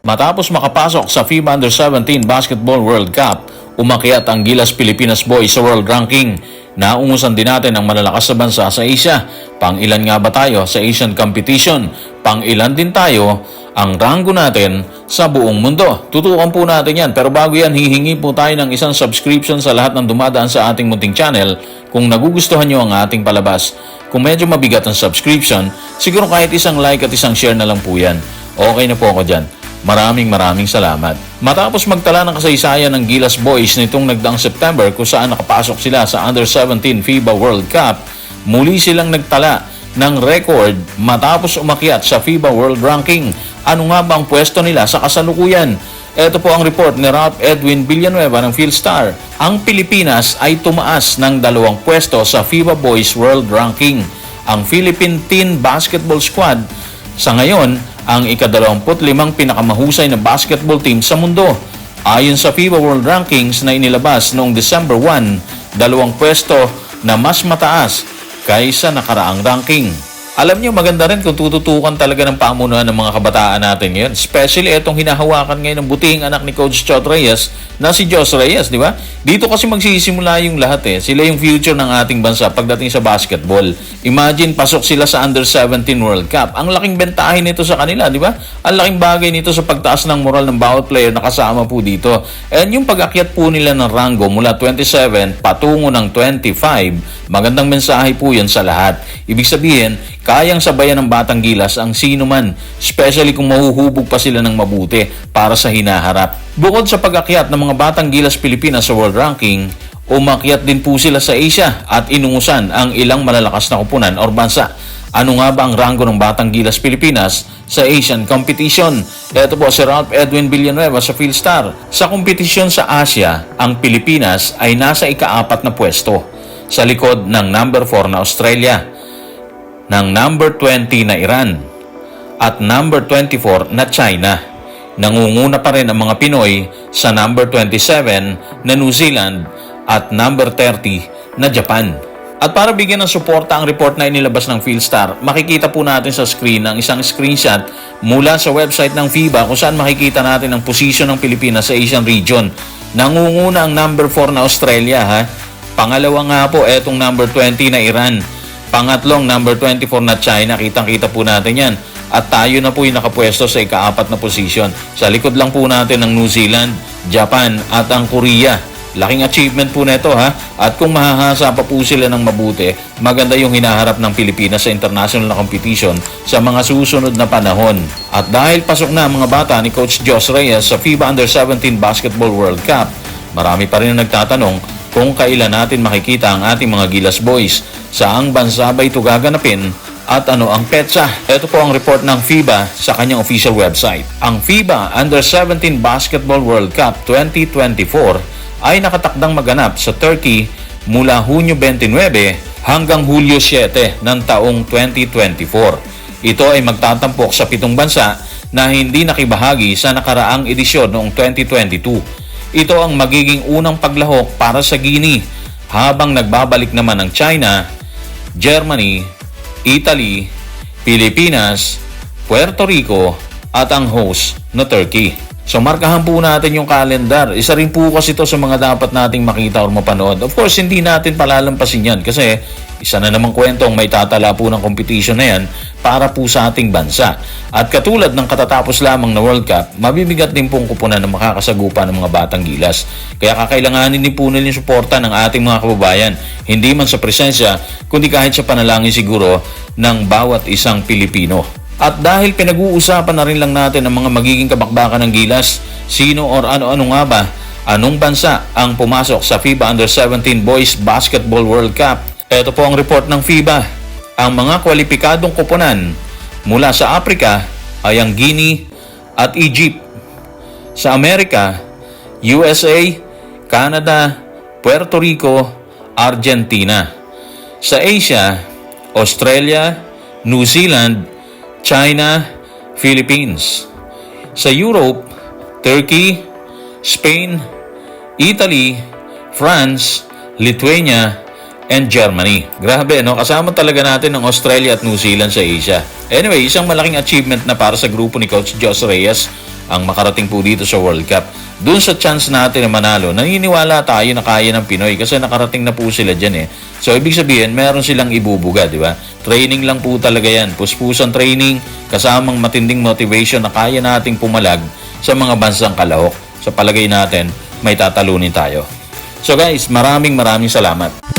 Matapos makapasok sa FIBA Under-17 Basketball World Cup, umakyat ang Gilas Pilipinas Boys sa world ranking. Naungusan din natin ang malalakas na bansa sa Asia. Pang-ilan nga ba tayo sa Asian competition? Pang-ilan din tayo ang ranggo natin sa buong mundo? Tutukan po natin yan. Pero bago yan, hihingi po tayo ng isang subscription sa lahat ng dumadaan sa ating munting channel kung nagugustuhan nyo ang ating palabas. Kung medyo mabigat ang subscription, siguro kahit isang like at isang share na lang po yan. Okay na po ako dyan. Maraming salamat. Matapos magtala ng kasaysayan ng Gilas Boys nitong nagdaang September kung saan nakapasok sila sa Under-17 FIBA World Cup, muli silang nagtala ng record matapos umakyat sa FIBA World Ranking. Ano nga ba ang pwesto nila sa kasalukuyan? Ito po ang report ni Ralph Edwin Villanueva ng Philstar. Ang Pilipinas ay tumaas ng 2 pwesto sa FIBA Boys World Ranking. Ang Philippine Teen Basketball Squad sa ngayon ang ika-25 pinakamahusay na basketball team sa mundo. Ayon sa FIBA World Rankings na inilabas noong December 1, 2 pwesto na mas mataas kaysa nakaraang ranking. Alam niyo, maganda rin kung tututukan talaga ng pamunuan ng mga kabataan natin ngayon. Especially itong hinahawakan ngayon ng butihing anak ni Coach Chot Reyes na si Jos Reyes, di ba? Dito kasi magsisimula yung lahat eh. Sila yung future ng ating bansa pagdating sa basketball. Imagine, pasok sila sa Under-17 World Cup. Ang laking bentahin nito sa kanila, di ba? Ang laking bagay nito sa pagtaas ng moral ng bawat player na kasama po dito. And yung pag-akyat po nila ng ranggo mula 27 patungo ng 25, magandang mensahe po yan sa lahat. Ibig sabihin, kayang sabayan ng Batang Gilas ang sino man, especially kung mahuhubog pa sila ng mabuti para sa hinaharap. Bukod sa pag-akyat ng mga Batang Gilas Pilipinas sa world ranking, umakyat din po sila sa Asia at inungusan ang ilang malalakas na kupunan o bansa. Ano nga ba ang ranggo ng Batang Gilas Pilipinas sa Asian competition? Ito po si Ralph Edwin Villanueva sa Philstar. Sa kompetisyon sa Asia, ang Pilipinas ay nasa ika-4 na pwesto sa likod ng number 4 na Australia, ng number 20 na Iran at number 24 na China. Nangunguna pa rin ang mga Pinoy sa number 27 na New Zealand at number 30 na Japan. At para bigyan ng suporta ang report na inilabas ng Philstar, makikita po natin sa screen ang isang screenshot mula sa website ng FIBA kung saan makikita natin ang posisyon ng Pilipinas sa Asian region. Nangunguna ang number 4 na Australia, ha? Pangalawa nga po etong number 20 na Iran. Pangatlong number 24 na China, kitang-kita po natin yan. At tayo na po yung nakapwesto sa ika-4 na posisyon. Sa likod lang po natin ang New Zealand, Japan at ang Korea. Laking achievement po nito, ha? At kung mahahasa pa po sila ng mabuti, maganda yung hinaharap ng Pilipinas sa international na competition sa mga susunod na panahon. At dahil pasok na mga bata ni Coach Jos Reyes sa FIBA Under-17 Basketball World Cup, marami pa rin ang nagtatanong kung kailan natin makikita ang ating mga Gilas Boys, saang bansa ba ito gaganapin at ano ang petsa. Ito po ang report ng FIBA sa kanyang official website. Ang FIBA Under-17 Basketball World Cup 2024 ay nakatakdang maganap sa Turkey mula Hunyo 29 hanggang Hulyo 7 ng taong 2024. Ito ay magtatampok sa 7 bansa na hindi nakibahagi sa nakaraang edisyon noong 2022. Ito ang magiging unang paglahok para sa Guinea, habang nagbabalik naman ang China, Germany, Italy, Pilipinas, Puerto Rico at ang host na Turkey. So markahan po natin yung calendar. Isa rin po kasi ito sa mga dapat nating makita o mapanood. Of course, hindi natin palalampasin yan kasi isa na namang kwentong may tatala po ng competition na yan para po sa ating bansa. At katulad ng katatapos lamang na World Cup, mabibigat din pong kupunan na makakasagupa ng mga Batang Gilas. Kaya kakailanganin din po nila yung suporta ng ating mga kababayan. Hindi man sa presensya, kundi kahit sa panalangin siguro ng bawat isang Pilipino. At dahil pinag-uusapan na rin lang natin ang mga magiging kabakbakan ng Gilas, sino or ano-ano nga ba, anong bansa ang pumasok sa FIBA Under-17 Boys Basketball World Cup? Ito po ang report ng FIBA. Ang mga kwalipikadong koponan mula sa Africa ay ang Guinea at Egypt. Sa Amerika, USA, Canada, Puerto Rico, Argentina. Sa Asia, Australia, New Zealand, China, Philippines. Sa Europe, Turkey, Spain, Italy, France, Lithuania, and Germany. Grabe, no? Kasama talaga natin ang Australia at New Zealand sa Asia. Anyway, isang malaking achievement na para sa grupo ni Coach Jos Reyes ang makarating po dito sa World Cup. Doon sa chance natin na manalo, naniniwala tayo na kaya ng Pinoy kasi nakarating na po sila dyan eh. So, ibig sabihin, meron silang ibubuga, di ba? Training lang po talaga yan. Puspusan training, kasamang matinding motivation na kaya nating pumalag sa mga bansang kalahok. Sa palagay natin, may tatalunin tayo. So guys, maraming salamat.